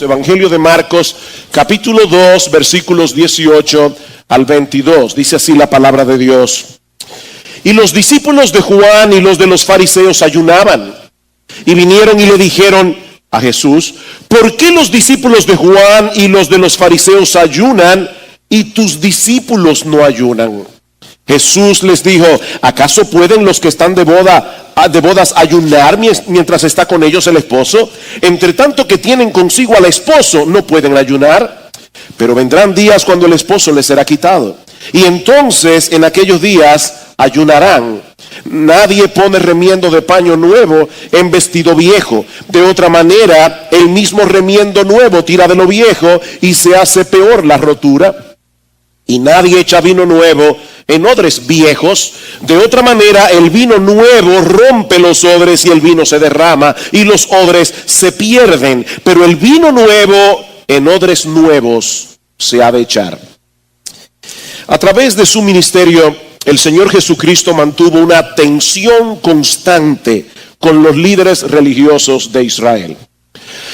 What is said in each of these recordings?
Evangelio de Marcos, capítulo 2, versículos 18 al 22. Dice así la palabra de Dios. Y los discípulos de Juan y los de los fariseos ayunaban. Y vinieron y le dijeron a Jesús: ¿por qué los discípulos de Juan y los de los fariseos ayunan y tus discípulos no ayunan? Jesús les dijo: ¿acaso pueden los que están de bodas ayunar mientras está con ellos el esposo? Entre tanto que tienen consigo al esposo, no pueden ayunar. Pero vendrán días cuando el esposo les será quitado, y entonces en aquellos días ayunarán. Nadie pone remiendo de paño nuevo en vestido viejo. De otra manera, el mismo remiendo nuevo tira de lo viejo y se hace peor la rotura. Y nadie echa vino nuevo en odres viejos. De otra manera, el vino nuevo rompe los odres y el vino se derrama y los odres se pierden. Pero el vino nuevo en odres nuevos se ha de echar. A través de su ministerio, el Señor Jesucristo mantuvo una tensión constante con los líderes religiosos de Israel.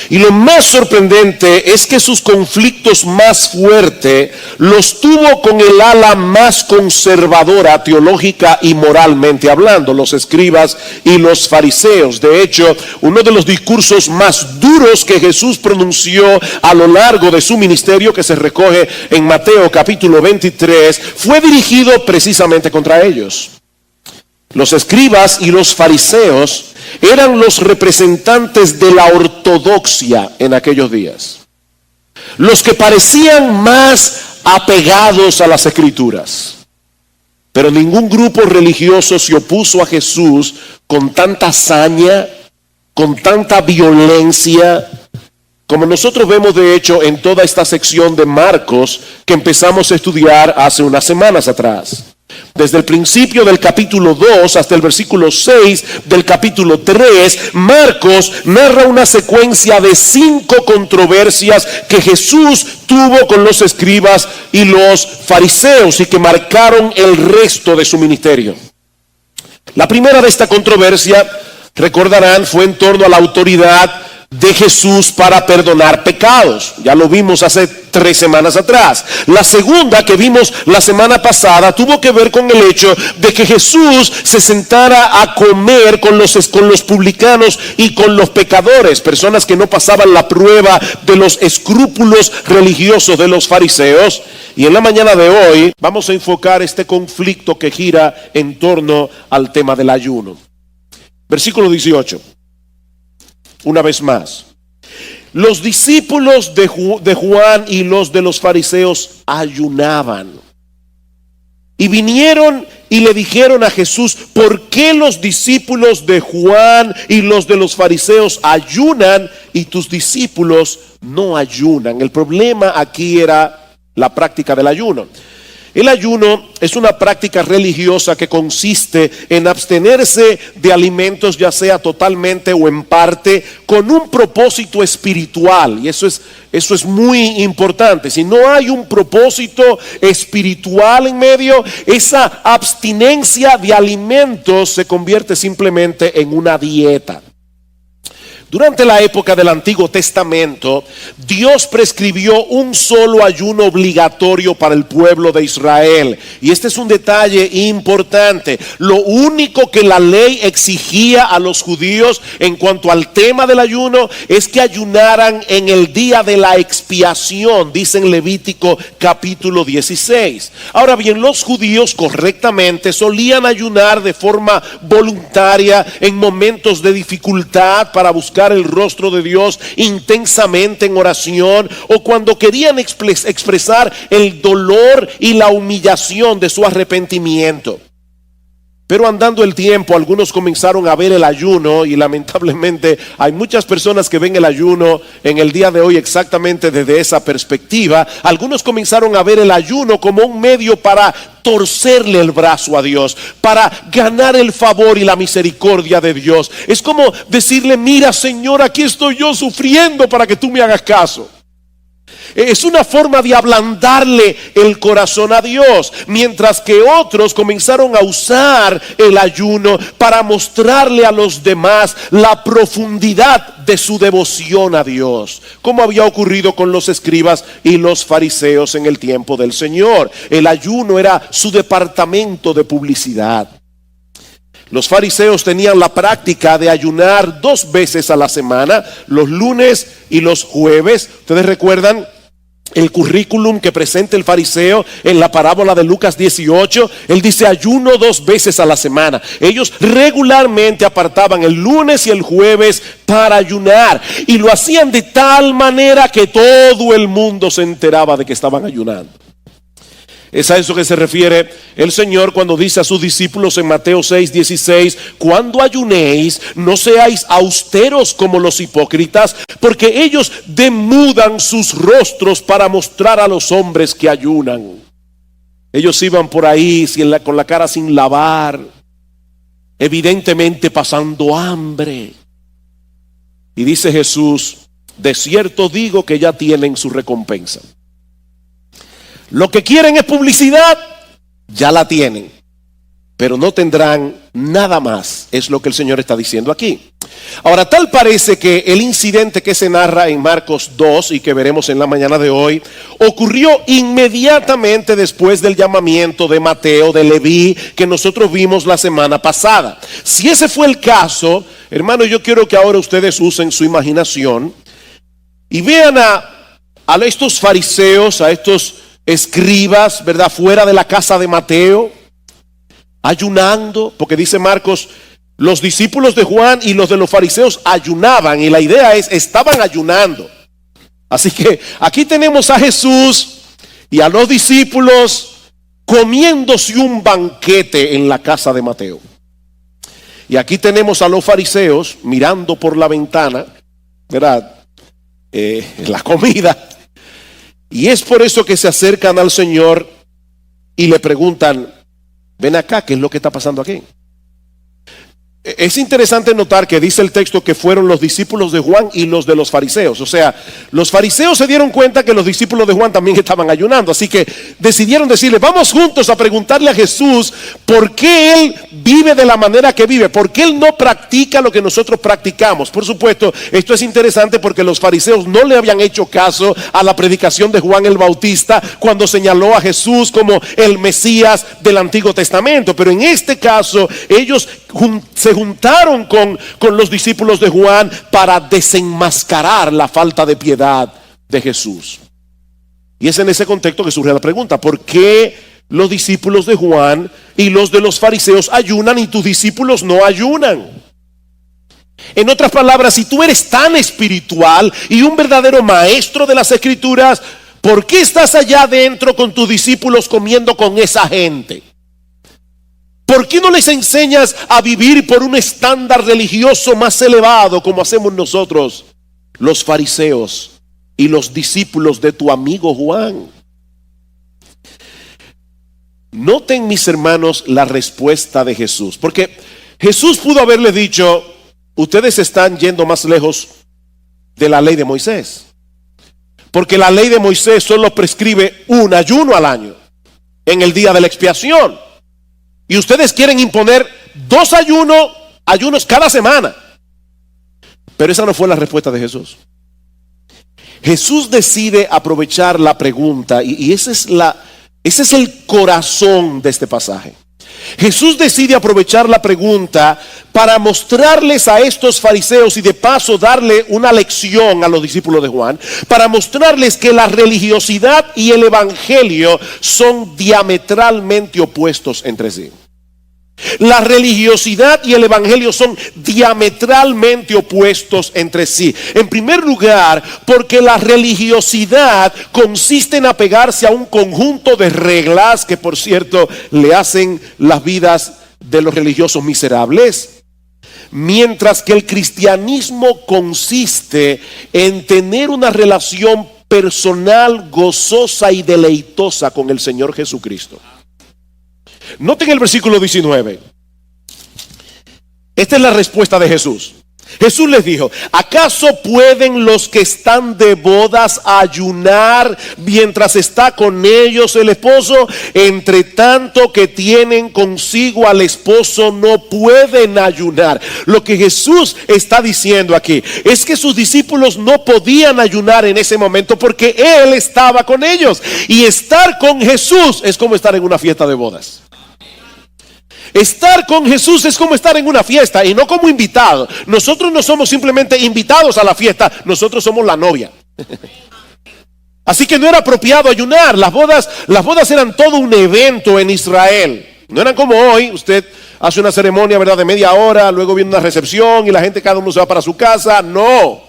Y lo más sorprendente es que sus conflictos más fuertes los tuvo con el ala más conservadora teológica y moralmente hablando, los escribas y los fariseos. De hecho, uno de los discursos más duros que Jesús pronunció a lo largo de su ministerio, que se recoge en Mateo capítulo 23, fue dirigido precisamente contra ellos. Los escribas y los fariseos eran los representantes de la ortodoxia en aquellos días, los que parecían más apegados a las escrituras. Pero ningún grupo religioso se opuso a Jesús con tanta hazaña, con tanta violencia, como nosotros vemos de hecho en toda esta sección de Marcos que empezamos a estudiar hace unas semanas atrás. Desde el principio del capítulo 2 hasta el versículo 6 del capítulo 3, Marcos narra una secuencia de 5 controversias que Jesús tuvo con los escribas y los fariseos y que marcaron el resto de su ministerio. La primera de esta controversia, recordarán, fue en torno a la autoridad de Jesús para perdonar pecados. Ya lo vimos hace 3 semanas atrás. La segunda, que vimos la semana pasada, tuvo que ver con el hecho de que Jesús se sentara a comer con los publicanos y con los pecadores, personas que no pasaban la prueba de los escrúpulos religiosos de los fariseos. Y en la mañana de hoy vamos a enfocar este conflicto que gira en torno al tema del ayuno. Versículo 18. Una vez más, los discípulos de Juan y los de los fariseos ayunaban. Y vinieron y le dijeron a Jesús: ¿por qué los discípulos de Juan y los de los fariseos ayunan y tus discípulos no ayunan? El problema aquí era la práctica del ayuno. El ayuno es una práctica religiosa que consiste en abstenerse de alimentos, ya sea totalmente o en parte, con un propósito espiritual. Y eso es muy importante. Si no hay un propósito espiritual en medio, esa abstinencia de alimentos se convierte simplemente en una dieta. Durante la época del Antiguo Testamento, Dios prescribió un solo ayuno obligatorio para el pueblo de Israel. Y este es un detalle importante. Lo único que la ley exigía a los judíos en cuanto al tema del ayuno es que ayunaran en el día de la expiación, dice en Levítico capítulo 16. Ahora bien, los judíos correctamente solían ayunar de forma voluntaria en momentos de dificultad para buscar el rostro de Dios intensamente en oración, o cuando querían expresar el dolor y la humillación de su arrepentimiento. Pero andando el tiempo, algunos comenzaron a ver el ayuno, y lamentablemente hay muchas personas que ven el ayuno en el día de hoy exactamente desde esa perspectiva. Algunos comenzaron a ver el ayuno como un medio para torcerle el brazo a Dios, para ganar el favor y la misericordia de Dios. Es como decirle: mira, Señor, aquí estoy yo sufriendo para que tú me hagas caso. Es una forma de ablandarle el corazón a Dios, mientras que otros comenzaron a usar el ayuno para mostrarle a los demás la profundidad de su devoción a Dios, como había ocurrido con los escribas y los fariseos en el tiempo del Señor. El ayuno era su departamento de publicidad. Los fariseos tenían la práctica de ayunar 2 veces a la semana, los lunes y los jueves. ¿Ustedes recuerdan el currículum que presenta el fariseo en la parábola de Lucas 18? Él dice: ayuno 2 veces a la semana. Ellos regularmente apartaban el lunes y el jueves para ayunar, y lo hacían de tal manera que todo el mundo se enteraba de que estaban ayunando. Es a eso que se refiere el Señor cuando dice a sus discípulos en Mateo 6:16: cuando ayunéis, no seáis austeros como los hipócritas, porque ellos demudan sus rostros para mostrar a los hombres que ayunan. Ellos iban por ahí con la cara sin lavar, evidentemente pasando hambre. Y dice Jesús: de cierto digo que ya tienen su recompensa. Lo que quieren es publicidad, ya la tienen, pero no tendrán nada más. Es lo que el Señor está diciendo aquí. Ahora, tal parece que el incidente que se narra en Marcos 2 y que veremos en la mañana de hoy ocurrió inmediatamente después del llamamiento de Mateo, de Leví, que nosotros vimos la semana pasada. Si ese fue el caso, hermano, yo quiero que ahora ustedes usen su imaginación y vean a estos fariseos, a estos escribas, ¿verdad?, fuera de la casa de Mateo, ayunando, porque dice Marcos: los discípulos de Juan y los de los fariseos ayunaban, y la idea es, estaban ayunando. Así que aquí tenemos a Jesús y a los discípulos comiéndose un banquete en la casa de Mateo. Y aquí tenemos a los fariseos mirando por la ventana, ¿verdad?, la comida. Y es por eso que se acercan al Señor y le preguntan: ven acá, ¿qué es lo que está pasando aquí? Es interesante notar que dice el texto que fueron los discípulos de Juan y los de los fariseos. O sea, los fariseos se dieron cuenta que los discípulos de Juan también estaban ayunando. Así que decidieron decirle: vamos juntos a preguntarle a Jesús por qué Él vive de la manera que vive, por qué Él no practica lo que nosotros practicamos. Por supuesto, esto es interesante porque los fariseos no le habían hecho caso a la predicación de Juan el Bautista cuando señaló a Jesús como el Mesías del Antiguo Testamento. Pero en este caso, ellos se juntaron con los discípulos de Juan para desenmascarar la falta de piedad de Jesús. Y es en ese contexto que surge la pregunta: ¿por qué los discípulos de Juan y los de los fariseos ayunan y tus discípulos no ayunan? En otras palabras, si tú eres tan espiritual y un verdadero maestro de las Escrituras, ¿por qué estás allá adentro con tus discípulos comiendo con esa gente? ¿Por qué no les enseñas a vivir por un estándar religioso más elevado como hacemos nosotros, los fariseos y los discípulos de tu amigo Juan? Noten, mis hermanos, la respuesta de Jesús, porque Jesús pudo haberle dicho: ustedes están yendo más lejos de la ley de Moisés, porque la ley de Moisés solo prescribe un ayuno al año, en el día de la expiación. Y ustedes quieren imponer 2 ayunos cada semana. Pero esa no fue la respuesta de Jesús. Jesús decide aprovechar la pregunta, y ese es el corazón de este pasaje. Jesús decide aprovechar la pregunta para mostrarles a estos fariseos, y de paso darle una lección a los discípulos de Juan, para mostrarles que la religiosidad y el evangelio son diametralmente opuestos entre sí. La religiosidad y el evangelio son diametralmente opuestos entre sí. En primer lugar, porque la religiosidad consiste en apegarse a un conjunto de reglas que, por cierto, le hacen las vidas de los religiosos miserables, mientras que el cristianismo consiste en tener una relación personal, gozosa y deleitosa con el Señor Jesucristo. Noten el versículo 19. Esta es la respuesta de Jesús. Jesús les dijo: ¿acaso pueden los que están de bodas ayunar mientras está con ellos el esposo? Entre tanto que tienen consigo al esposo, no pueden ayunar. Lo que Jesús está diciendo aquí es que sus discípulos no podían ayunar en ese momento porque Él estaba con ellos. Y estar con Jesús es como estar en una fiesta de bodas. Estar con Jesús es como estar en una fiesta y no como invitado. Nosotros no somos simplemente invitados a la fiesta, nosotros somos la novia. Así que no era apropiado ayunar. Las bodas eran todo un evento en Israel. No eran como hoy, usted hace una ceremonia, ¿verdad?, de media hora, luego viene una recepción y la gente cada uno se va para su casa. No,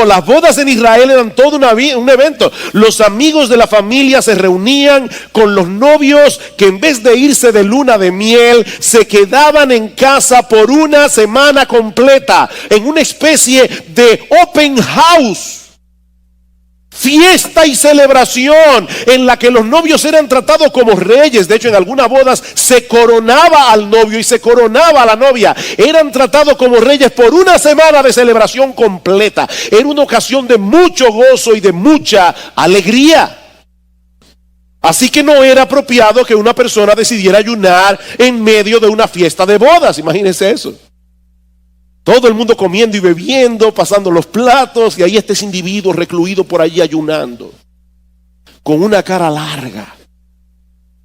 las bodas en Israel eran todo un evento. Los amigos de la familia se reunían con los novios que en vez de irse de luna de miel, se quedaban en casa por una semana completa, en una especie de open house. Fiesta y celebración en la que los novios eran tratados como reyes. De hecho, en algunas bodas se coronaba al novio y se coronaba a la novia. Eran tratados como reyes por una semana de celebración completa. Era una ocasión de mucho gozo y de mucha alegría. Así que no era apropiado que una persona decidiera ayunar en medio de una fiesta de bodas. Imagínense eso. Todo el mundo comiendo y bebiendo, pasando los platos, y ahí está ese individuo recluido por allí ayunando, con una cara larga,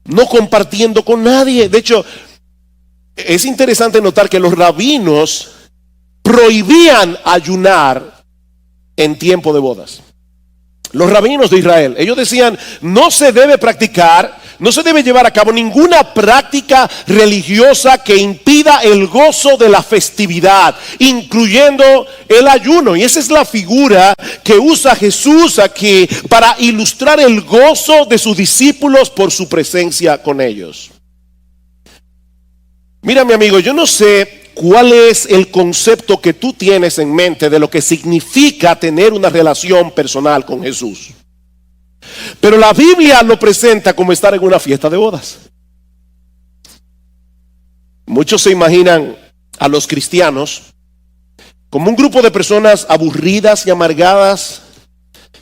no compartiendo con nadie. De hecho, es interesante notar que los rabinos prohibían ayunar en tiempo de bodas. Los rabinos de Israel, ellos decían: no se debe practicar, no se debe llevar a cabo ninguna práctica religiosa que impida el gozo de la festividad, incluyendo el ayuno. Y esa es la figura que usa Jesús aquí para ilustrar el gozo de sus discípulos por su presencia con ellos. Mira, mi amigo, yo no sé cuál es el concepto que tú tienes en mente de lo que significa tener una relación personal con Jesús. Pero la Biblia lo presenta como estar en una fiesta de bodas. Muchos se imaginan a los cristianos como un grupo de personas aburridas y amargadas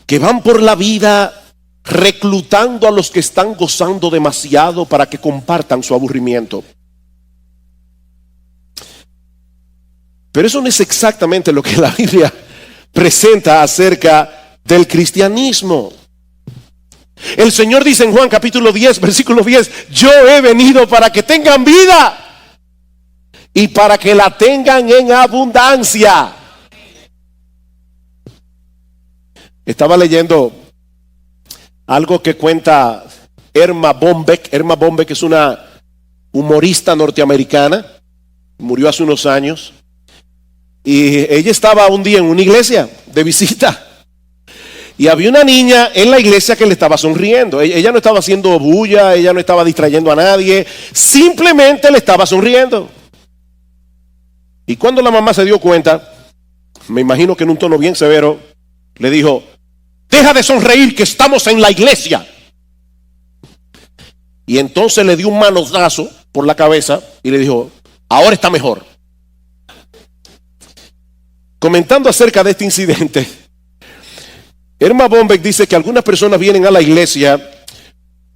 que van por la vida reclutando a los que están gozando demasiado para que compartan su aburrimiento. Pero eso no es exactamente lo que la Biblia presenta acerca del cristianismo. El Señor dice en Juan capítulo 10, versículo 10: yo he venido para que tengan vida y para que la tengan en abundancia. Estaba leyendo algo que cuenta Erma Bombeck. Erma Bombeck es una humorista norteamericana, murió hace unos años. Y ella estaba un día en una iglesia de visita. Y había una niña en la iglesia que le estaba sonriendo. Ella no estaba haciendo bulla, ella no estaba distrayendo a nadie, simplemente le estaba sonriendo. Y cuando la mamá se dio cuenta, me imagino que en un tono bien severo, le dijo: deja de sonreír, que estamos en la iglesia. Y entonces le dio un manotazo por la cabeza y le dijo: ahora está mejor. Comentando acerca de este incidente, Erma Bombeck dice que algunas personas vienen a la iglesia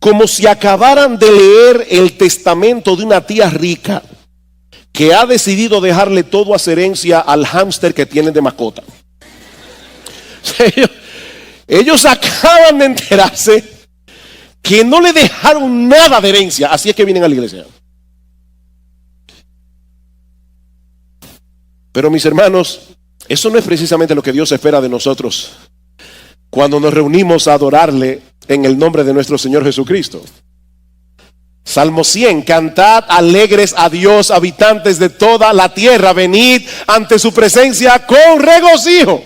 como si acabaran de leer el testamento de una tía rica que ha decidido dejarle todo a su herencia al hámster que tienen de mascota. Ellos acaban de enterarse que no le dejaron nada de herencia, así es que vienen a la iglesia. Pero mis hermanos, eso no es precisamente lo que Dios espera de nosotros cuando nos reunimos a adorarle en el nombre de nuestro Señor Jesucristo. Salmo 100: cantad alegres a Dios, habitantes de toda la tierra, venid ante su presencia con regocijo.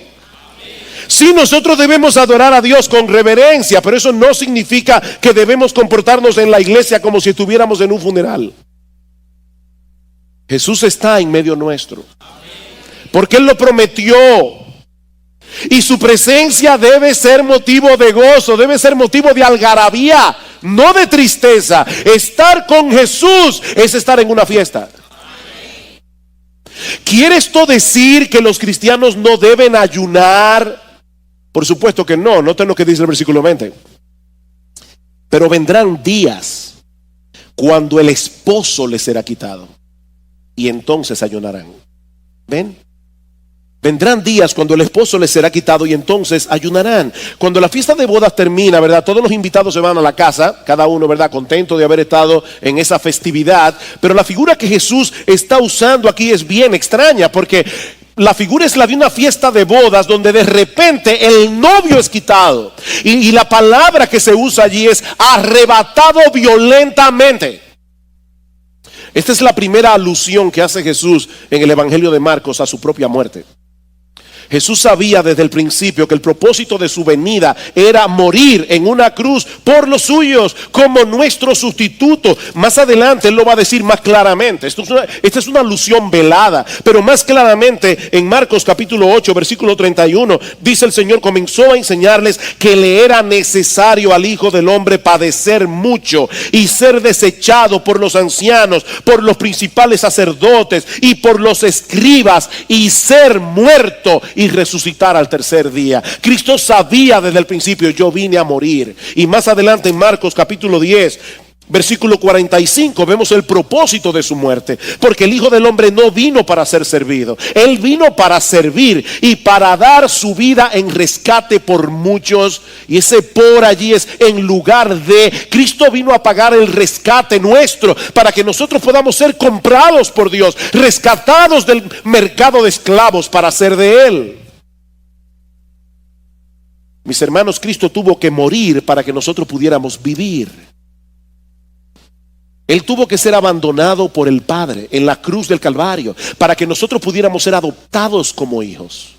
Sí, nosotros debemos adorar a Dios con reverencia, pero eso no significa que debemos comportarnos en la iglesia como si estuviéramos en un funeral. Jesús está en medio nuestro, porque Él lo prometió. Y su presencia debe ser motivo de gozo, debe ser motivo de algarabía, no de tristeza. Estar con Jesús es estar en una fiesta. ¿Quiere esto decir que los cristianos no deben ayunar? Por supuesto que no. Noten lo que dice el versículo 20. Pero vendrán días cuando el esposo les será quitado y entonces ayunarán. ¿Ven? Vendrán días cuando el esposo les será quitado y entonces ayunarán. Cuando la fiesta de bodas termina, ¿verdad? Todos los invitados se van a la casa, cada uno, ¿verdad? Contento de haber estado en esa festividad. Pero la figura que Jesús está usando aquí es bien extraña, porque la figura es la de una fiesta de bodas donde de repente el novio es quitado. Y la palabra que se usa allí es arrebatado violentamente. Esta es la primera alusión que hace Jesús en el Evangelio de Marcos a su propia muerte. Jesús sabía desde el principio que el propósito de su venida era morir en una cruz por los suyos como nuestro sustituto. Más adelante Él lo va a decir más claramente. Esta es una alusión velada, pero más claramente en Marcos capítulo 8 versículo 31 dice el Señor: comenzó a enseñarles que le era necesario al Hijo del Hombre padecer mucho y ser desechado por los ancianos, por los principales sacerdotes y por los escribas, y ser muerto y resucitar al tercer día. Cristo sabía desde el principio: yo vine a morir. Y más adelante en Marcos capítulo 10 versículo 45 vemos el propósito de su muerte, porque el Hijo del Hombre no vino para ser servido, Él vino para servir y para dar su vida en rescate por muchos. Y ese por allí es en lugar de. Cristo vino a pagar el rescate nuestro para que nosotros podamos ser comprados por Dios, rescatados del mercado de esclavos para ser de Él. Mis hermanos, Cristo tuvo que morir para que nosotros pudiéramos vivir. Él tuvo que ser abandonado por el Padre en la cruz del Calvario para que nosotros pudiéramos ser adoptados como hijos.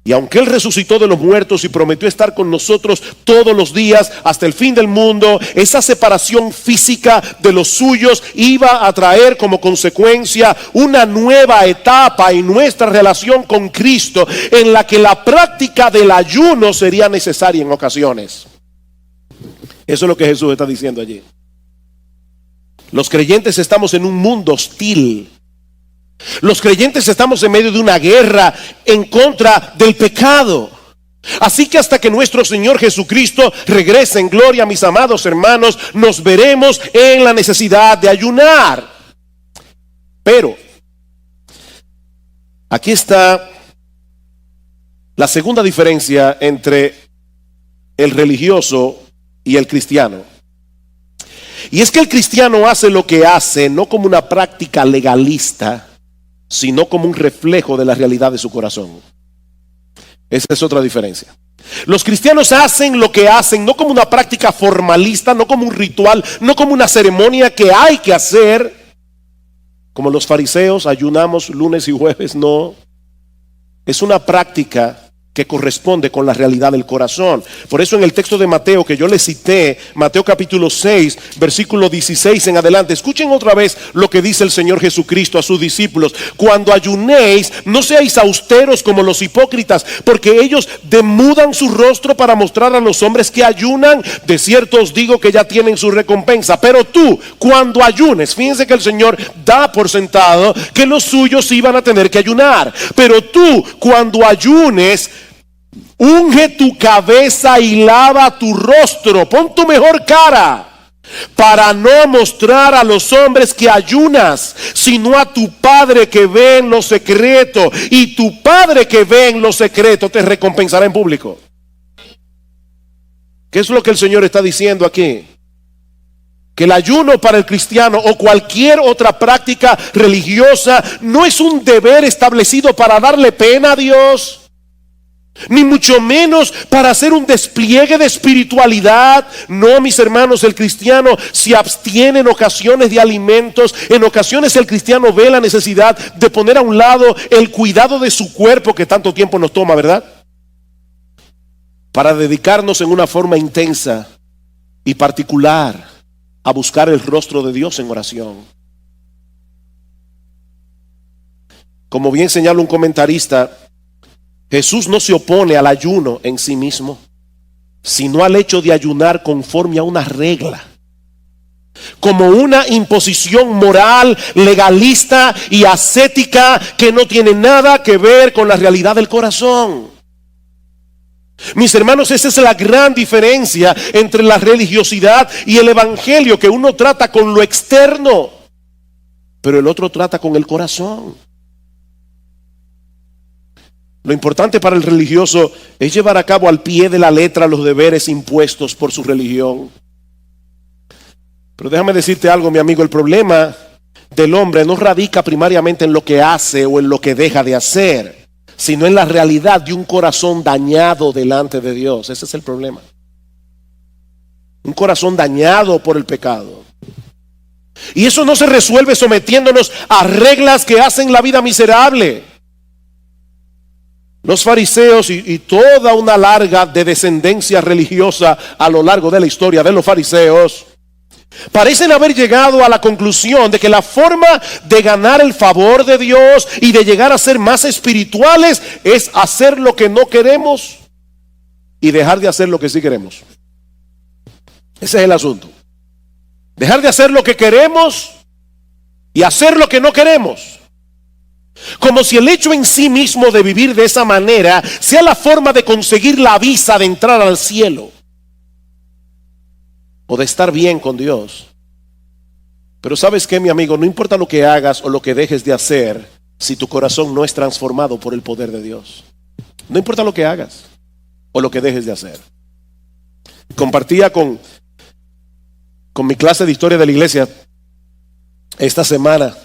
Y aunque Él resucitó de los muertos y prometió estar con nosotros todos los días hasta el fin del mundo, esa separación física de los suyos iba a traer como consecuencia una nueva etapa en nuestra relación con Cristo, en la que la práctica del ayuno sería necesaria en ocasiones. Eso es lo que Jesús está diciendo allí. Los creyentes estamos en un mundo hostil. Los creyentes estamos en medio de una guerra en contra del pecado. Así que hasta que nuestro Señor Jesucristo regrese en gloria, mis amados hermanos, nos veremos en la necesidad de ayunar. Pero aquí está la segunda diferencia entre el religioso y el cristiano. Y es que el cristiano hace lo que hace no como una práctica legalista, sino como un reflejo de la realidad de su corazón. Esa es otra diferencia. Los cristianos hacen lo que hacen no como una práctica formalista, no como un ritual, no como una ceremonia que hay que hacer. Como los fariseos, ayunamos lunes y jueves, no. Es una práctica que corresponde con la realidad del corazón. Por eso en el texto de Mateo que yo les cité, Mateo capítulo 6, versículo 16 en adelante, escuchen otra vez lo que dice el Señor Jesucristo a sus discípulos: cuando ayunéis, no seáis austeros como los hipócritas, porque ellos demudan su rostro para mostrar a los hombres que ayunan. De cierto os digo que ya tienen su recompensa. Pero tú, cuando ayunes, fíjense que el Señor da por sentado que los suyos iban a tener que ayunar. Pero tú, cuando ayunes, unge tu cabeza y lava tu rostro, pon tu mejor cara, para no mostrar a los hombres que ayunas, sino a tu Padre que ve en lo secreto, y tu Padre que ve en lo secreto te recompensará en público. ¿Qué es lo que el Señor está diciendo aquí? Que el ayuno para el cristiano o cualquier otra práctica religiosa no es un deber establecido para darle pena a Dios, ni mucho menos para hacer un despliegue de espiritualidad. No, mis hermanos, el cristiano se abstiene en ocasiones de alimentos. En ocasiones el cristiano ve la necesidad de poner a un lado el cuidado de su cuerpo que tanto tiempo nos toma, ¿verdad? Para dedicarnos en una forma intensa y particular a buscar el rostro de Dios en oración. Como bien señala un comentarista, Jesús no se opone al ayuno en sí mismo, sino al hecho de ayunar conforme a una regla. como una imposición moral, legalista y ascética que no tiene nada que ver con la realidad del corazón. Mis hermanos, esa es la gran diferencia entre la religiosidad y el evangelio, que uno trata con lo externo, pero el otro trata con el corazón. Lo importante para el religioso es llevar a cabo al pie de la letra los deberes impuestos por su religión. Pero déjame decirte algo, mi amigo, el problema del hombre no radica primariamente en lo que hace o en lo que deja de hacer, sino en la realidad de un corazón dañado delante de Dios. Ese es el problema. Un corazón dañado por el pecado. Y eso no se resuelve sometiéndonos a reglas que hacen la vida miserable. Los fariseos y toda una larga de descendencia religiosa a lo largo de la historia de los fariseos parecen haber llegado a la conclusión de que la forma de ganar el favor de Dios y de llegar a ser más espirituales es hacer lo que no queremos y dejar de hacer lo que sí queremos. Ese es el asunto. Dejar de hacer lo que queremos y hacer lo que no queremos. Como si el hecho en sí mismo de vivir de esa manera sea la forma de conseguir la visa de entrar al cielo o de estar bien con Dios. Pero ¿sabes qué, mi amigo? No importa lo que hagas o lo que dejes de hacer, si tu corazón no es transformado por el poder de Dios. No importa lo que hagas o lo que dejes de hacer. Compartía con mi clase de historia de la iglesia esta semana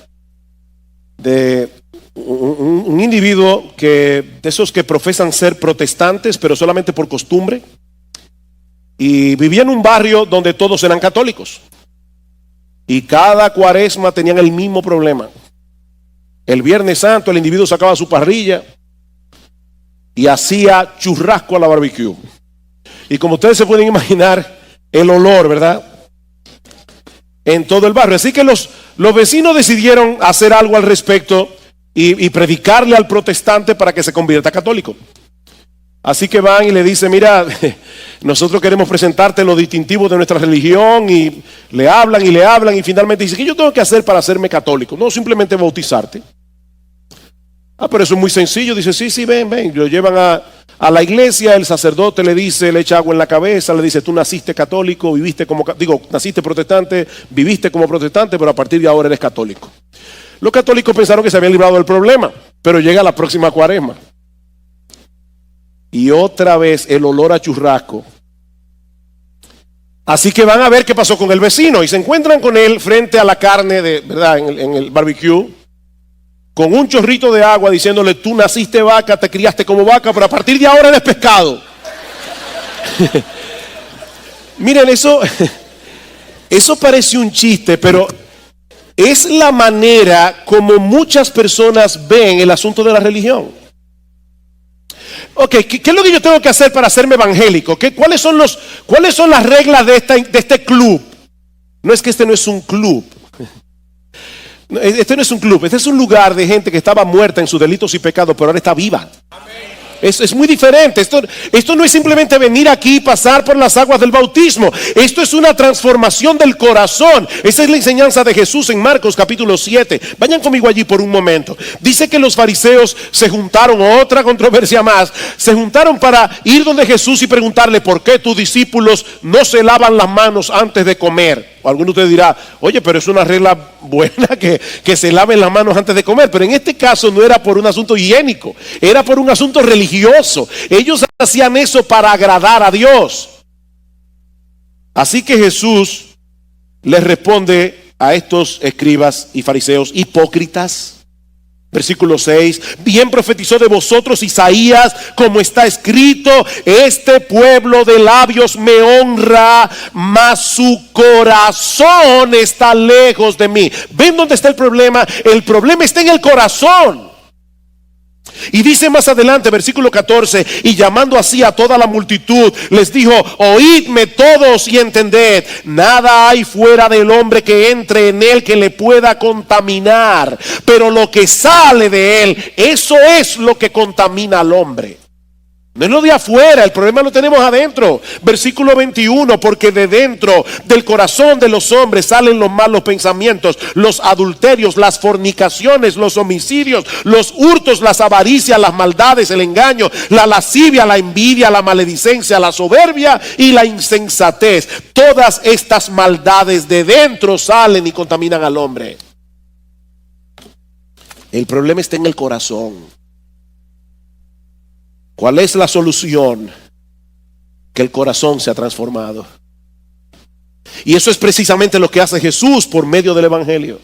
de un individuo de esos que profesan ser protestantes, pero solamente por costumbre, y vivía en un barrio donde todos eran católicos, y cada cuaresma tenían el mismo problema. El Viernes Santo el individuo sacaba su parrilla y hacía churrasco a la barbecue, y como ustedes se pueden imaginar, el olor, ¿verdad?, en todo el barrio. Así que los vecinos decidieron hacer algo al respecto y predicarle al protestante para que se convierta católico. Así que van y le dicen: mira, nosotros queremos presentarte los distintivos de nuestra religión, y le hablan y finalmente dice: ¿qué yo tengo que hacer para hacerme católico? No, simplemente bautizarte. Ah, pero eso es muy sencillo. Dice: sí, ven. Lo llevan a la iglesia, el sacerdote le dice, le echa agua en la cabeza, le dice: tú naciste católico, naciste protestante, viviste como protestante, pero a partir de ahora eres católico. Los católicos pensaron que se habían librado del problema, pero llega la próxima cuaresma y otra vez el olor a churrasco. Así que van a ver qué pasó con el vecino, y se encuentran con él frente a la carne ¿verdad? En el barbecue, con un chorrito de agua, diciéndole: tú naciste vaca, te criaste como vaca, pero a partir de ahora eres pescado. Miren, eso parece un chiste, pero es la manera como muchas personas ven el asunto de la religión. Ok, ¿qué es lo que yo tengo que hacer para hacerme evangélico? ¿Cuáles son las reglas de este club? No es que este no es un club. Este no es un club, este es un lugar de gente que estaba muerta en sus delitos y pecados, pero ahora está viva. Es muy diferente. Esto no es simplemente venir aquí y pasar por las aguas del bautismo. Esto es una transformación del corazón. Esa es la enseñanza de Jesús en Marcos capítulo 7. Vayan conmigo allí por un momento. Dice que los fariseos se juntaron, otra controversia más, se juntaron para ir donde Jesús y preguntarle: ¿por qué tus discípulos no se lavan las manos antes de comer? O alguno de ustedes dirá: oye, pero es una regla buena que se laven las manos antes de comer. Pero en este caso no era por un asunto higiénico, era por un asunto religioso. Ellos hacían eso para agradar a Dios. Así que Jesús les responde a estos escribas y fariseos: hipócritas. Versículo 6: bien profetizó de vosotros Isaías, como está escrito: este pueblo de labios me honra, mas su corazón está lejos de mí. ¿Ven dónde está el problema? El problema está en el corazón. Y dice más adelante, versículo 14: y llamando así a toda la multitud, les dijo: oídme todos y entended, nada hay fuera del hombre que entre en él que le pueda contaminar, pero lo que sale de él, eso es lo que contamina al hombre. No es lo de afuera, el problema lo tenemos adentro. Versículo 21, porque de dentro del corazón de los hombres salen los malos pensamientos, los adulterios, las fornicaciones, los homicidios, los hurtos, las avaricias, las maldades, el engaño, la lascivia, la envidia, la maledicencia, la soberbia y la insensatez. Todas estas maldades de dentro salen y contaminan al hombre. El problema está en el corazón. ¿Cuál es la solución? Que el corazón se ha transformado. Y eso es precisamente lo que hace Jesús por medio del Evangelio.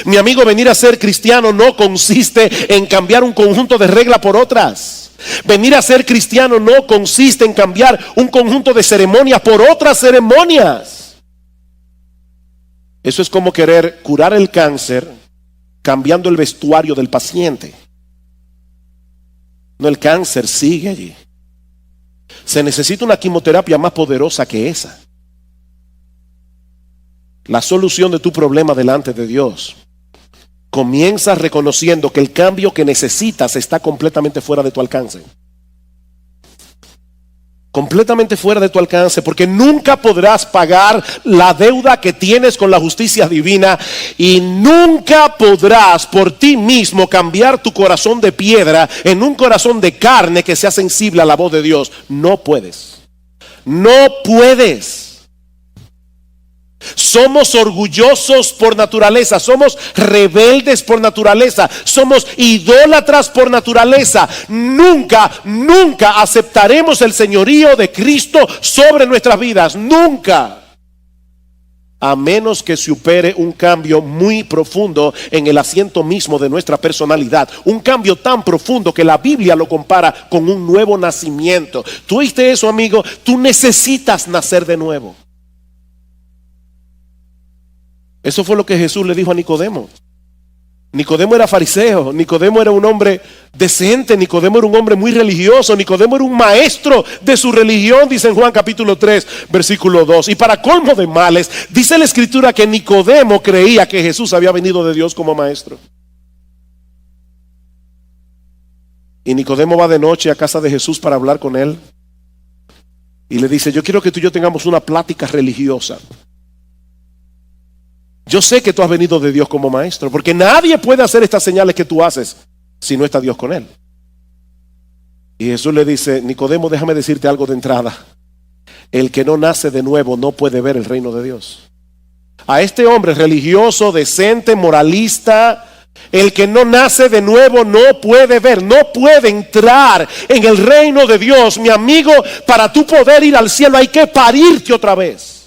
Mi amigo, venir a ser cristiano no consiste en cambiar un conjunto de reglas por otras. Venir a ser cristiano no consiste en cambiar un conjunto de ceremonias por otras ceremonias. Eso es como querer curar el cáncer cambiando el vestuario del paciente. No, el cáncer sigue allí. Se necesita una quimioterapia más poderosa que esa. La solución de tu problema delante de Dios comienza reconociendo que el cambio que necesitas está completamente fuera de tu alcance. Completamente fuera de tu alcance, porque nunca podrás pagar la deuda que tienes con la justicia divina, y nunca podrás por ti mismo cambiar tu corazón de piedra en un corazón de carne que sea sensible a la voz de Dios. No puedes. No puedes. Somos orgullosos por naturaleza, somos rebeldes por naturaleza, somos idólatras por naturaleza. Nunca aceptaremos el señorío de Cristo sobre nuestras vidas, nunca. A menos que se opere un cambio muy profundo en el asiento mismo de nuestra personalidad. Un cambio tan profundo que la Biblia lo compara con un nuevo nacimiento. ¿Tú oíste eso, amigo? Tú necesitas nacer de nuevo. Eso fue lo que Jesús le dijo a Nicodemo. Nicodemo era fariseo, Nicodemo era un hombre decente, Nicodemo era un hombre muy religioso, Nicodemo era un maestro de su religión, dice en Juan capítulo 3, versículo 2. Y para colmo de males, dice la escritura que Nicodemo creía que Jesús había venido de Dios como maestro. Y Nicodemo va de noche a casa de Jesús para hablar con él. Y le dice: yo quiero que tú y yo tengamos una plática religiosa. Yo sé que tú has venido de Dios como maestro, porque nadie puede hacer estas señales que tú haces si no está Dios con él. Y Jesús le dice: Nicodemo, déjame decirte algo de entrada. El que no nace de nuevo no puede ver el reino de Dios. A este hombre religioso, decente, moralista, el que no nace de nuevo no puede ver, no puede entrar en el reino de Dios. Mi amigo, para tú poder ir al cielo hay que parirte otra vez.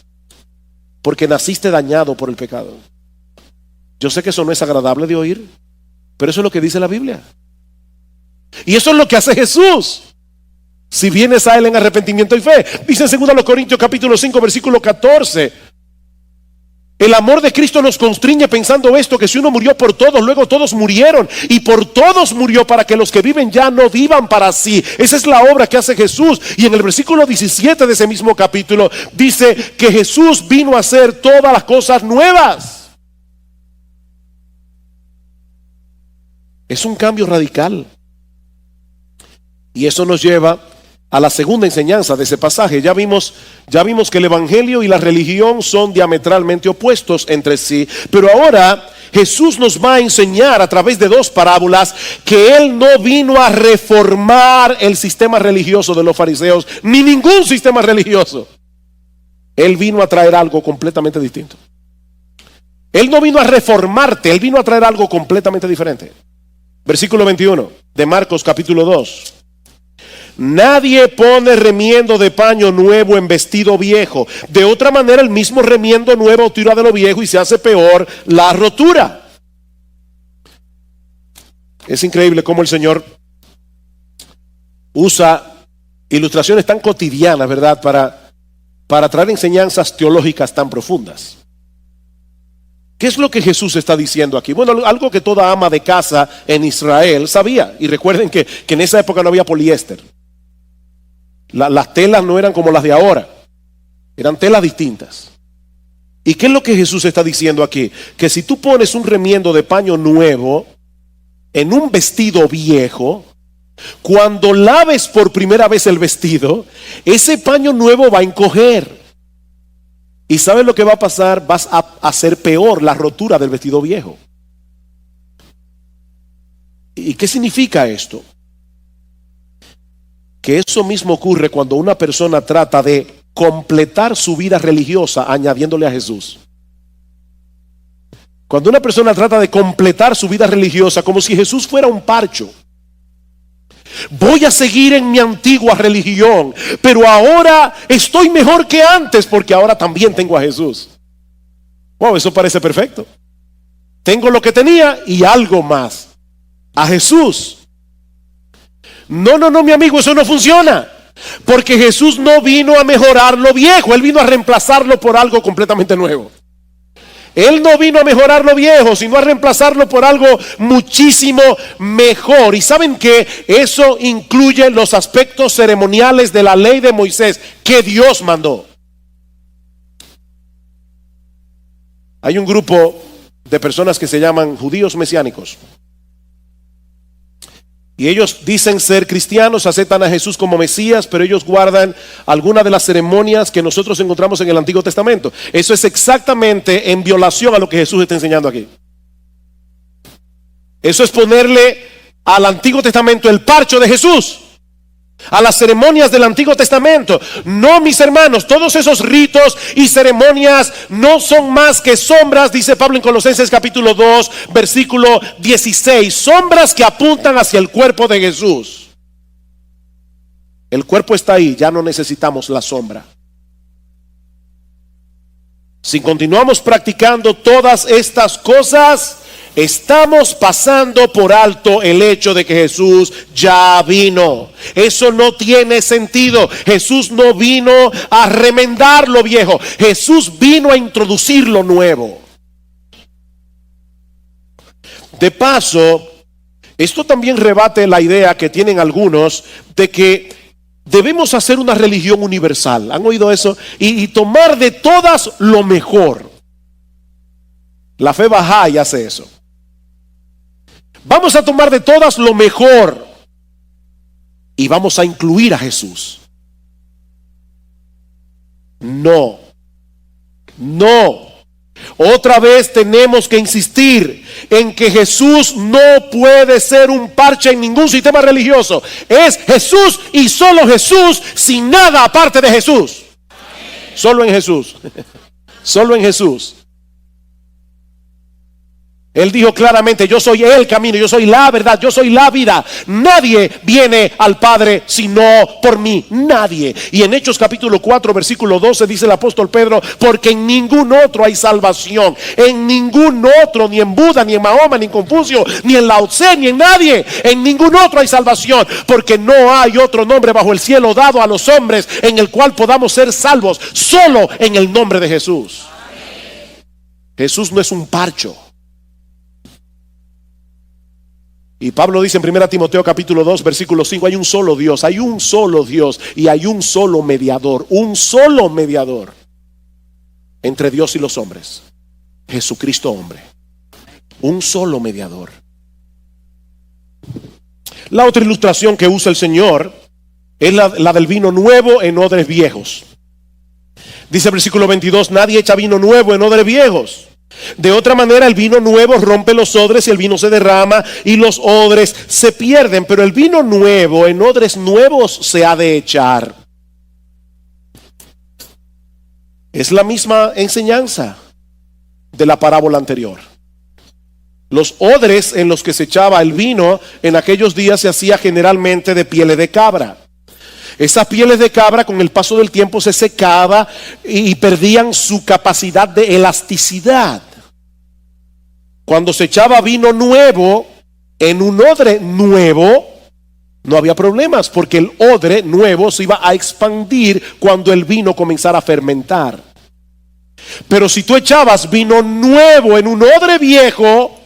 Porque naciste dañado por el pecado. Yo sé que eso no es agradable de oír, pero eso es lo que dice la Biblia. Y eso es lo que hace Jesús. Si vienes a Él en arrepentimiento y fe. Dice en 2 Corintios capítulo 5 versículo 14. El amor de Cristo nos constriñe pensando esto, que si uno murió por todos, luego todos murieron, y por todos murió para que los que viven ya no vivan para sí. Esa es la obra que hace Jesús. Y en el versículo 17 de ese mismo capítulo dice que Jesús vino a hacer todas las cosas nuevas. Es un cambio radical. Y eso nos lleva a la segunda enseñanza de ese pasaje. Ya vimos que el evangelio y la religión son diametralmente opuestos entre sí, pero ahora Jesús nos va a enseñar a través de dos parábolas que Él no vino a reformar el sistema religioso de los fariseos, ni ningún sistema religioso. Él vino a traer algo completamente distinto. Él no vino a reformarte, Él vino a traer algo completamente diferente. Versículo 21 de Marcos capítulo 2. Nadie pone remiendo de paño nuevo en vestido viejo. De otra manera, el mismo remiendo nuevo tira de lo viejo y se hace peor la rotura. Es increíble cómo el Señor usa ilustraciones tan cotidianas, ¿verdad? Para traer enseñanzas teológicas tan profundas. ¿Qué es lo que Jesús está diciendo aquí? Bueno, algo que toda ama de casa en Israel sabía. Y recuerden que en esa época no había poliéster. Las telas no eran como las de ahora. Eran telas distintas. ¿Y qué es lo que Jesús está diciendo aquí? Que si tú pones un remiendo de paño nuevo en un vestido viejo, Cuando laves por primera vez el vestido, ese paño nuevo va a encoger. ¿Y sabes lo que va a pasar? Vas a hacer peor la rotura del vestido viejo. ¿Y qué significa esto? Que eso mismo ocurre cuando una persona trata de completar su vida religiosa añadiéndole a Jesús. Cuando una persona trata de completar su vida religiosa como si Jesús fuera un parcho. Voy a seguir en mi antigua religión, pero ahora estoy mejor que antes porque ahora también tengo a Jesús. Wow, eso parece perfecto. Tengo lo que tenía y algo más. A Jesús. No, mi amigo, eso no funciona. Porque Jesús no vino a mejorar lo viejo, Él vino a reemplazarlo por algo completamente nuevo. Él no vino a mejorar lo viejo, sino a reemplazarlo por algo muchísimo mejor. Y saben que eso incluye los aspectos ceremoniales de la ley de Moisés que Dios mandó. Hay un grupo de personas que se llaman judíos mesiánicos. Y ellos dicen ser cristianos, aceptan a Jesús como Mesías, pero ellos guardan algunas de las ceremonias que nosotros encontramos en el Antiguo Testamento. Eso es exactamente en violación a lo que Jesús está enseñando aquí. Eso es ponerle al Antiguo Testamento el parcho de Jesús, a las ceremonias del Antiguo Testamento. No, mis hermanos, todos esos ritos y ceremonias no son más que sombras, dice Pablo en Colosenses capítulo 2, versículo 16. Sombras que apuntan hacia el cuerpo de Jesús. El cuerpo está ahí, ya no necesitamos la sombra. Si continuamos practicando todas estas cosas, estamos pasando por alto el hecho de que Jesús ya vino. Eso no tiene sentido. Jesús no vino a remendar lo viejo. Jesús vino a introducir lo nuevo. De paso, esto también rebate la idea que tienen algunos de que debemos hacer una religión universal. ¿Han oído eso? Y tomar de todas lo mejor. La fe Bahá'í hace eso. Vamos a tomar de todas lo mejor y vamos a incluir a Jesús. No. Otra vez tenemos que insistir en que Jesús no puede ser un parche en ningún sistema religioso. Es Jesús y solo Jesús, sin nada aparte de Jesús. Solo en Jesús. Solo en Jesús. Él dijo claramente: yo soy el camino, yo soy la verdad, yo soy la vida. Nadie viene al Padre sino por mí, nadie. Y en Hechos capítulo 4 versículo 12 dice el apóstol Pedro: porque en ningún otro hay salvación, en ningún otro, ni en Buda, ni en Mahoma, ni en Confucio, ni en Lao Tse, ni en nadie, en ningún otro hay salvación, porque no hay otro nombre bajo el cielo dado a los hombres en el cual podamos ser salvos, solo en el nombre de Jesús. Jesús no es un parcho. Y Pablo dice en 1 Timoteo capítulo 2 versículo 5: hay un solo Dios y hay un solo mediador entre Dios y los hombres, Jesucristo hombre. Un solo mediador. La otra ilustración que usa el Señor es la del vino nuevo en odres viejos. Dice el versículo 22: nadie echa vino nuevo en odres viejos. De otra manera, el vino nuevo rompe los odres y el vino se derrama y los odres se pierden. Pero el vino nuevo en odres nuevos se ha de echar. Es la misma enseñanza de la parábola anterior. Los odres en los que se echaba el vino en aquellos días se hacía generalmente de pieles de cabra. Esas pieles de cabra con el paso del tiempo se secaba y perdían su capacidad de elasticidad. Cuando se echaba vino nuevo en un odre nuevo, no había problemas, porque el odre nuevo se iba a expandir cuando el vino comenzara a fermentar. Pero si tú echabas vino nuevo en un odre viejo,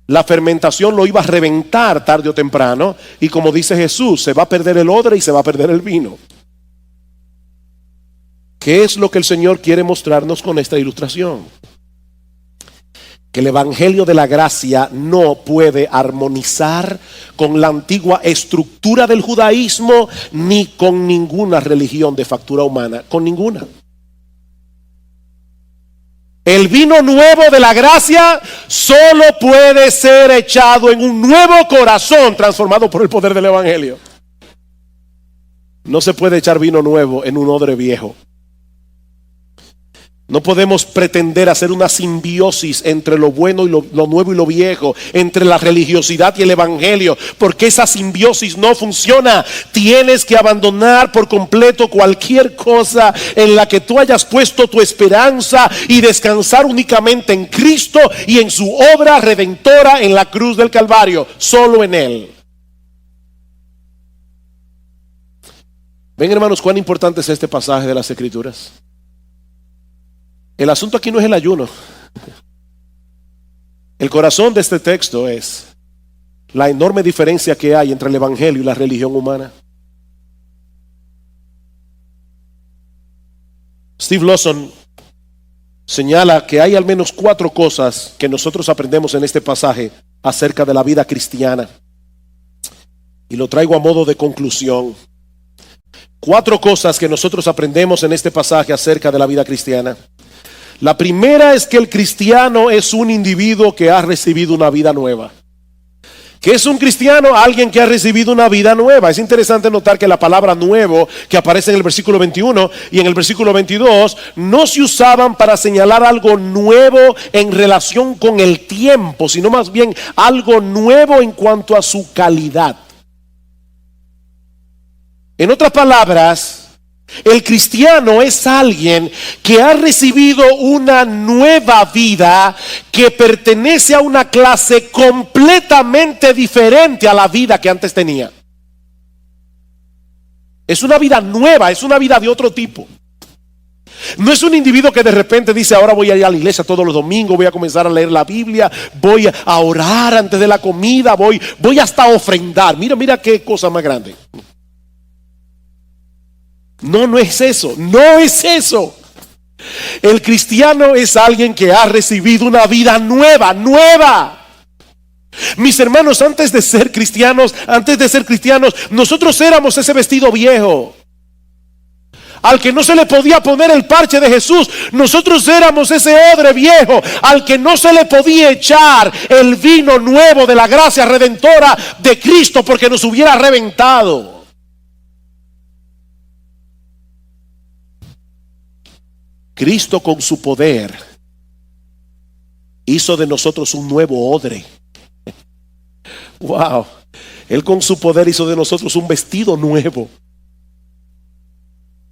la fermentación lo iba a reventar tarde o temprano. Y como dice Jesús, se va a perder el odre y se va a perder el vino. ¿Qué es lo que el Señor quiere mostrarnos con esta ilustración? que el evangelio de la gracia no puede armonizar con la antigua estructura del judaísmo ni con ninguna religión de factura humana, con ninguna. El vino nuevo de la gracia solo puede ser echado en un nuevo corazón transformado por el poder del evangelio. No se puede echar vino nuevo en un odre viejo. No podemos pretender hacer una simbiosis entre lo bueno y lo nuevo y lo viejo, entre la religiosidad y el evangelio, porque esa simbiosis no funciona. Tienes que abandonar por completo cualquier cosa en la que tú hayas puesto tu esperanza y descansar únicamente en Cristo y en su obra redentora en la cruz del Calvario, solo en Él. Ven, hermanos, cuán importante es este pasaje de las Escrituras. El asunto aquí no es el ayuno. El corazón de este texto es la enorme diferencia que hay entre el evangelio y la religión humana. Steve Lawson señala que hay al menos 4 cosas que nosotros aprendemos en este pasaje acerca de la vida cristiana. Y lo traigo a modo de conclusión. 4 cosas que nosotros aprendemos en este pasaje acerca de la vida cristiana. La primera es que el cristiano es un individuo que ha recibido una vida nueva. ¿Qué es un cristiano? Alguien que ha recibido una vida nueva. Es interesante notar que la palabra nuevo que aparece en el versículo 21 y en el versículo 22 no se usaban para señalar algo nuevo en relación con el tiempo, sino más bien algo nuevo en cuanto a su calidad. En otras palabras, el cristiano es alguien que ha recibido una nueva vida que pertenece a una clase completamente diferente a la vida que antes tenía. Es una vida nueva, es una vida de otro tipo. No es un individuo que de repente dice: ahora voy a ir a la iglesia todos los domingos, voy a comenzar a leer la Biblia, voy a orar antes de la comida, voy hasta a ofrendar. Mira qué cosa más grande. No es eso, no es eso. El cristiano es alguien que ha recibido una vida nueva. Mis hermanos, antes de ser cristianos, nosotros éramos ese vestido viejo al que no se le podía poner el parche de Jesús. Nosotros éramos ese odre viejo al que no se le podía echar el vino nuevo de la gracia redentora de Cristo, porque nos hubiera reventado. Cristo con su poder hizo de nosotros un nuevo odre. Wow. Él con su poder hizo de nosotros un vestido nuevo.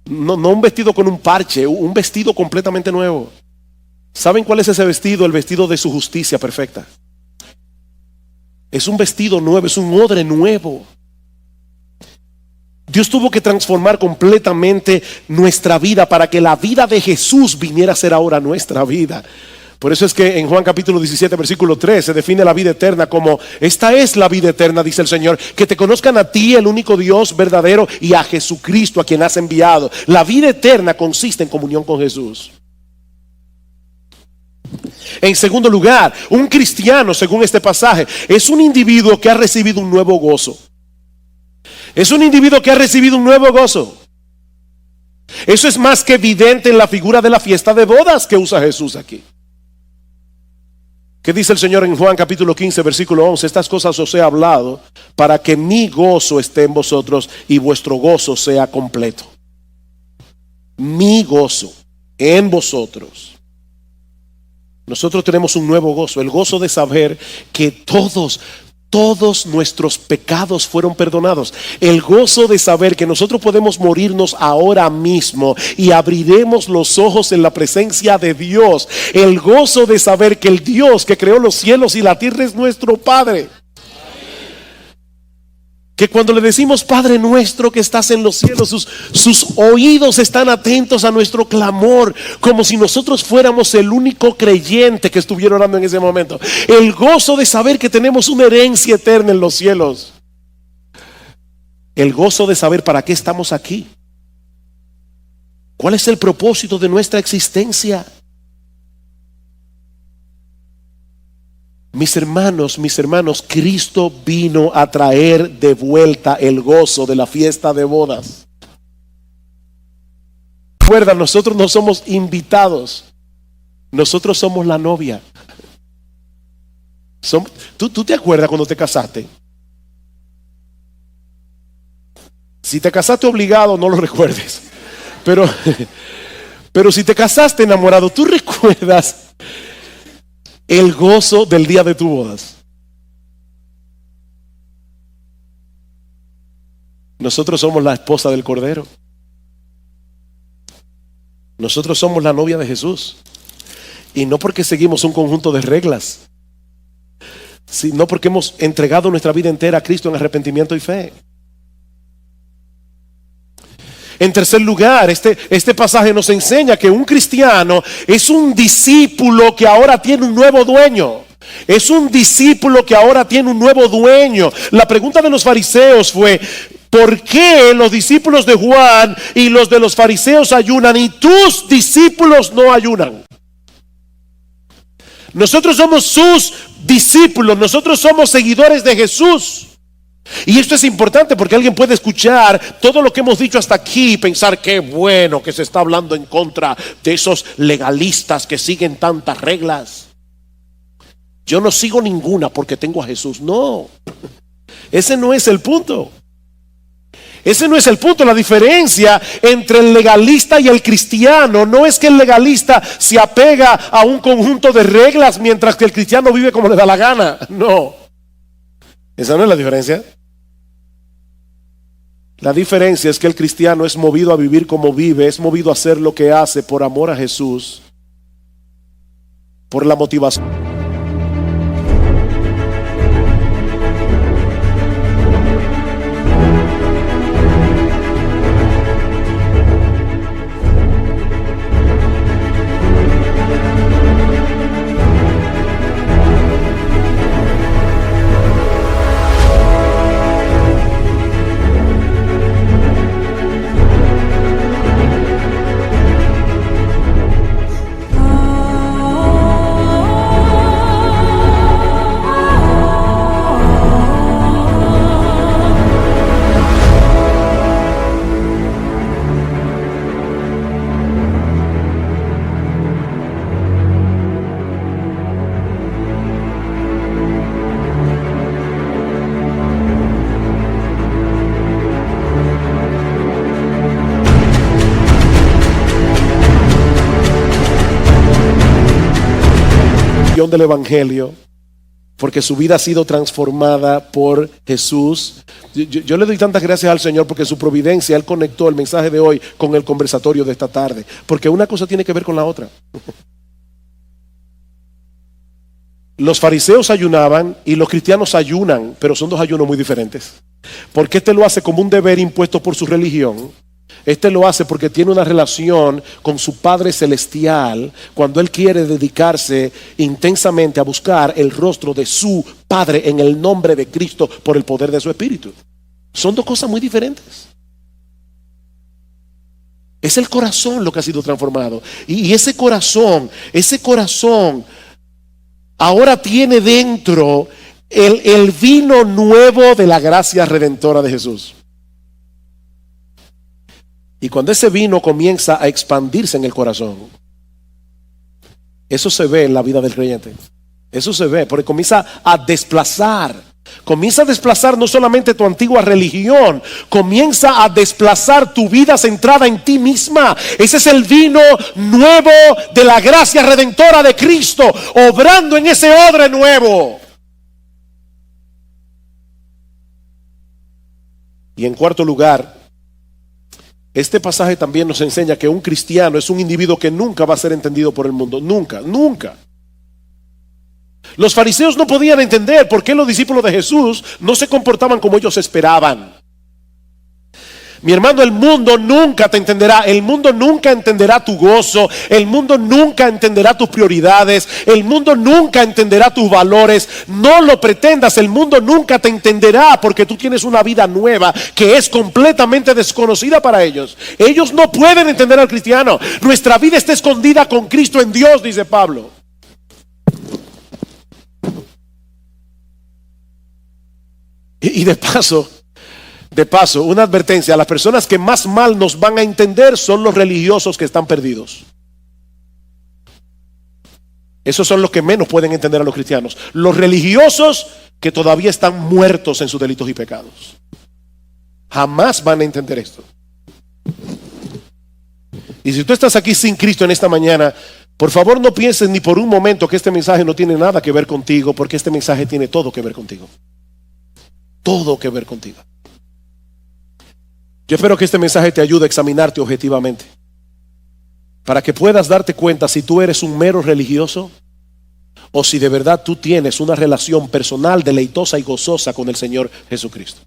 No un vestido con un parche, un vestido completamente nuevo. ¿Saben cuál es ese vestido? El vestido de su justicia perfecta. Es un vestido nuevo, es un odre nuevo. Dios tuvo que transformar completamente nuestra vida para que la vida de Jesús viniera a ser ahora nuestra vida. Por eso es que en Juan capítulo 17 versículo 3 se define la vida eterna como: esta es la vida eterna, dice el Señor, que te conozcan a ti, el único Dios verdadero, y a Jesucristo, a quien has enviado. La vida eterna consiste en comunión con Jesús. En segundo lugar, un cristiano, según este pasaje, es un individuo que ha recibido un nuevo gozo. Es un individuo que ha recibido un nuevo gozo. Eso es más que evidente en la figura de la fiesta de bodas que usa Jesús aquí. ¿Qué dice el Señor en Juan capítulo 15 versículo 11? Estas cosas os he hablado para que mi gozo esté en vosotros y vuestro gozo sea completo. Mi gozo en vosotros. Nosotros tenemos un nuevo gozo, el gozo de saber que todos nuestros pecados fueron perdonados. El gozo de saber que nosotros podemos morirnos ahora mismo y abriremos los ojos en la presencia de Dios. El gozo de saber que el Dios que creó los cielos y la tierra es nuestro Padre. Que cuando le decimos: Padre nuestro que estás en los cielos, sus oídos están atentos a nuestro clamor, como si nosotros fuéramos el único creyente que estuviera orando en ese momento. El gozo de saber que tenemos una herencia eterna en los cielos. El gozo de saber para qué estamos aquí. ¿Cuál es el propósito de nuestra existencia? Mis hermanos, Cristo vino a traer de vuelta el gozo de la fiesta de bodas. Recuerda, nosotros no somos invitados, nosotros somos la novia. ¿Tú te acuerdas cuando te casaste? Si te casaste obligado, no lo recuerdes. Pero si te casaste enamorado, ¿tú recuerdas el gozo del día de tu bodas? Nosotros somos la esposa del Cordero. Nosotros somos la novia de Jesús. Y no porque seguimos un conjunto de reglas, sino porque hemos entregado nuestra vida entera a Cristo en arrepentimiento y fe. En tercer lugar, este pasaje nos enseña que un cristiano es un discípulo que ahora tiene un nuevo dueño. Es un discípulo que ahora tiene un nuevo dueño. La pregunta de los fariseos fue: ¿por qué los discípulos de Juan y los de los fariseos ayunan y tus discípulos no ayunan? Nosotros somos sus discípulos, nosotros somos seguidores de Jesús. Y esto es importante porque alguien puede escuchar todo lo que hemos dicho hasta aquí y pensar: qué bueno que se está hablando en contra de esos legalistas que siguen tantas reglas. Yo no sigo ninguna porque tengo a Jesús. No, ese no es el punto. Ese no es el punto. La diferencia entre el legalista y el cristiano no es que el legalista se apega a un conjunto de reglas mientras que el cristiano vive como le da la gana. No, esa no es la diferencia. La diferencia es que el cristiano es movido a vivir como vive, es movido a hacer lo que hace por amor a Jesús, por la motivación. Del Evangelio, porque su vida ha sido transformada por Jesús. Yo le doy tantas gracias al Señor porque su providencia, Él conectó el mensaje de hoy con el conversatorio de esta tarde, porque una cosa tiene que ver con la otra. Los fariseos ayunaban y los cristianos ayunan, pero son dos ayunos muy diferentes, porque este lo hace como un deber impuesto por su religión. Este lo hace porque tiene una relación con su Padre Celestial, cuando Él quiere dedicarse intensamente a buscar el rostro de su Padre en el nombre de Cristo por el poder de su Espíritu. Son dos cosas muy diferentes. Es el corazón lo que ha sido transformado. Y ese corazón ahora tiene dentro el vino nuevo de la gracia redentora de Jesús. Y cuando ese vino comienza a expandirse en el corazón, eso se ve en la vida del creyente. Eso se ve, porque comienza a desplazar no solamente tu antigua religión, comienza a desplazar tu vida centrada en ti misma. Ese es el vino nuevo de la gracia redentora de Cristo, obrando en ese odre nuevo. Y en cuarto lugar, este pasaje también nos enseña que un cristiano es un individuo que nunca va a ser entendido por el mundo. Nunca, nunca. Los fariseos no podían entender por qué los discípulos de Jesús no se comportaban como ellos esperaban. Mi hermano, el mundo nunca te entenderá. El mundo nunca entenderá tu gozo. El mundo nunca entenderá tus prioridades. El mundo nunca entenderá tus valores. No lo pretendas. El mundo nunca te entenderá porque tú tienes una vida nueva que es completamente desconocida para ellos. Ellos no pueden entender al cristiano. Nuestra vida está escondida con Cristo en Dios, dice Pablo. Y de paso, una advertencia: las personas que más mal nos van a entender son los religiosos que están perdidos. Esos son los que menos pueden entender a los cristianos. Los religiosos que todavía están muertos en sus delitos y pecados jamás van a entender esto. Y si tú estás aquí sin Cristo en esta mañana, por favor no pienses ni por un momento que este mensaje no tiene nada que ver contigo, porque este mensaje tiene todo que ver contigo. Todo que ver contigo. Yo espero que este mensaje te ayude a examinarte objetivamente, para que puedas darte cuenta si tú eres un mero religioso o si de verdad tú tienes una relación personal, deleitosa y gozosa con el Señor Jesucristo.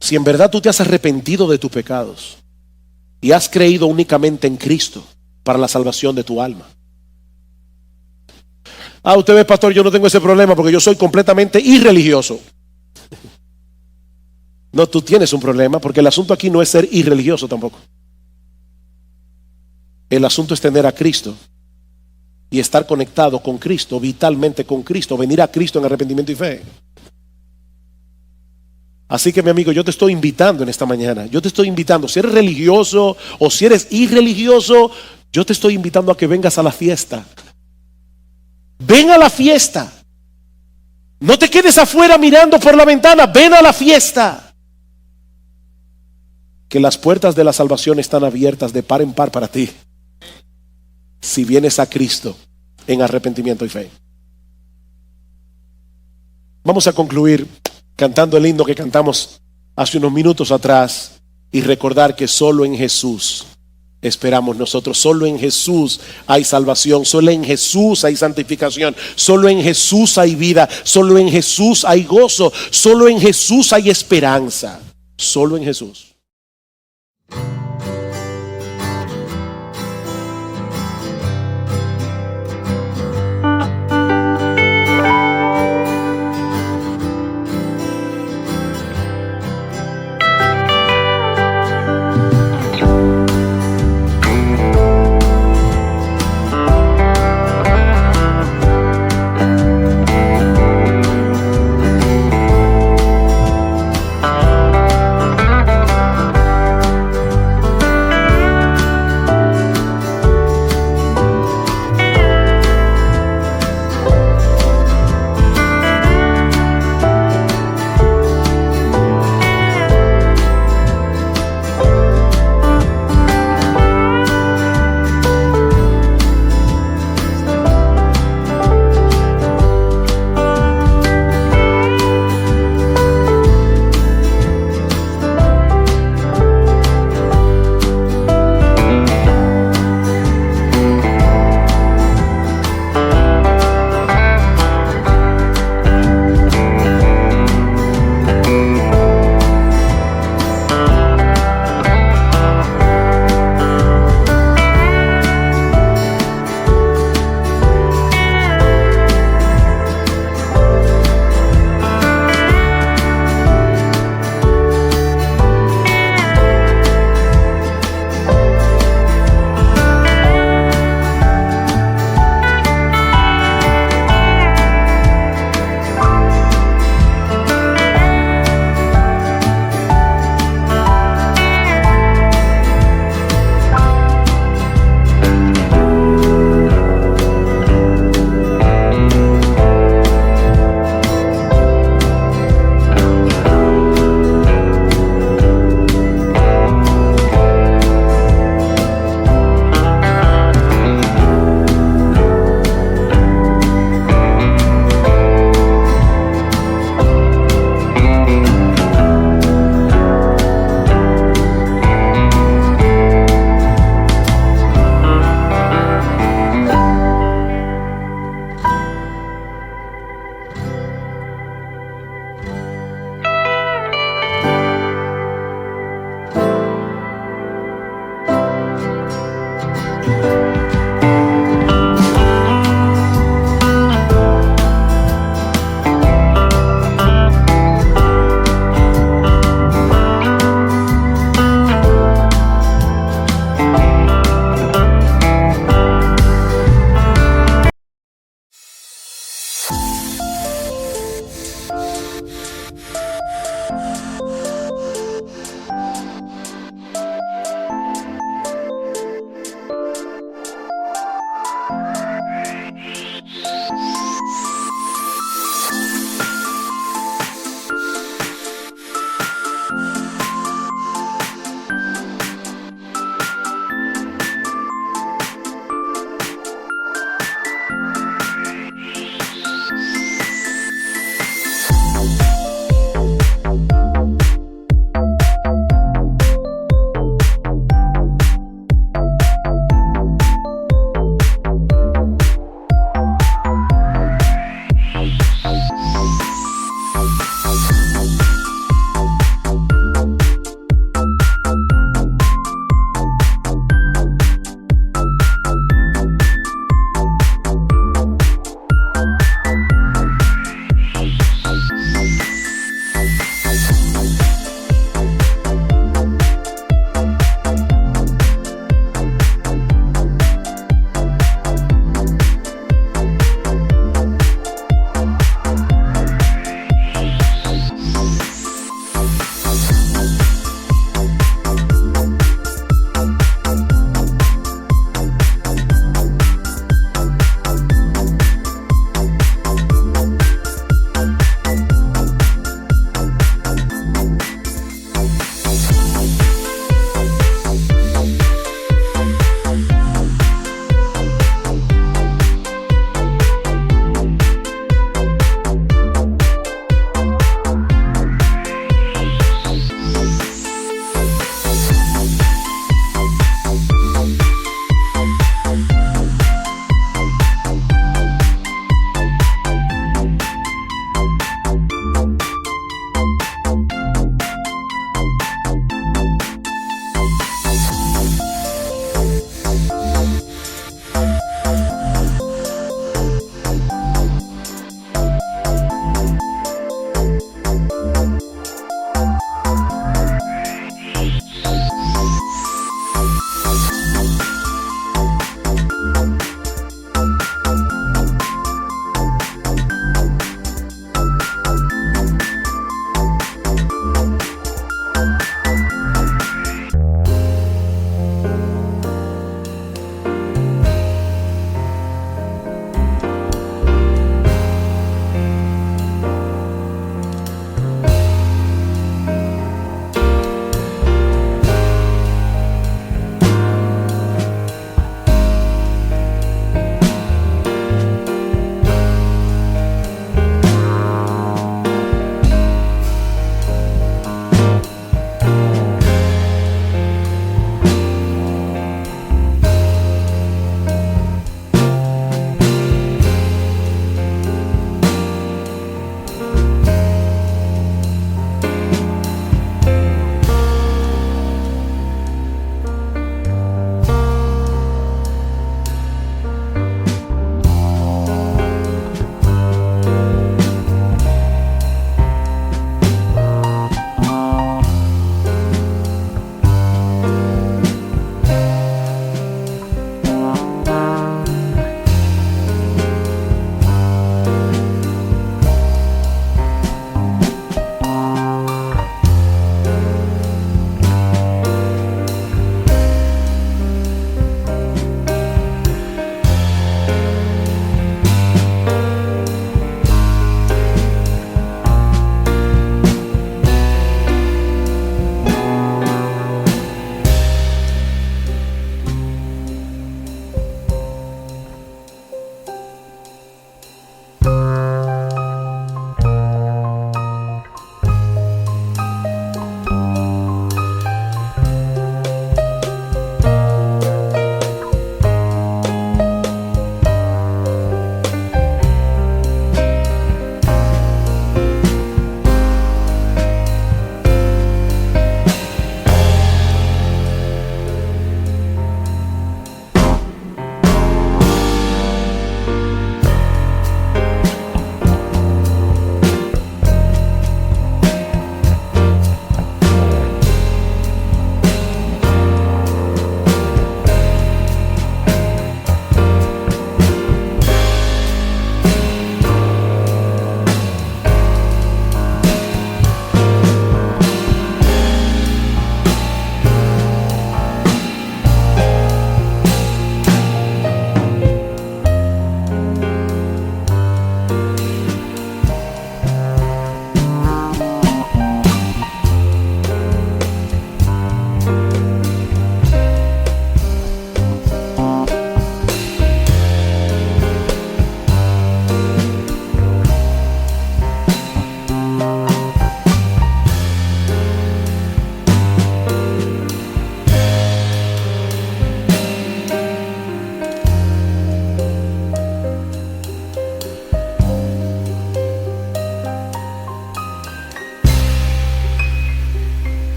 Si en verdad tú te has arrepentido de tus pecados y has creído únicamente en Cristo para la salvación de tu alma. Usted ve, pastor, yo no tengo ese problema porque yo soy completamente irreligioso. No, tú tienes un problema, porque el asunto aquí no es ser irreligioso tampoco. El asunto es tener a Cristo y estar conectado con Cristo, vitalmente con Cristo, venir a Cristo en arrepentimiento y fe. Así que, mi amigo, yo te estoy invitando en esta mañana. Yo te estoy invitando, si eres religioso o si eres irreligioso, yo te estoy invitando a que vengas a la fiesta. Ven a la fiesta. No te quedes afuera mirando por la ventana. Ven a la fiesta. Que las puertas de la salvación están abiertas de par en par para ti, si vienes a Cristo en arrepentimiento y fe. Vamos a concluir cantando el himno que cantamos hace unos minutos atrás y recordar que solo en Jesús esperamos nosotros. Solo en Jesús hay salvación, solo en Jesús hay santificación, solo en Jesús hay vida, solo en Jesús hay gozo, solo en Jesús hay esperanza. Solo en Jesús.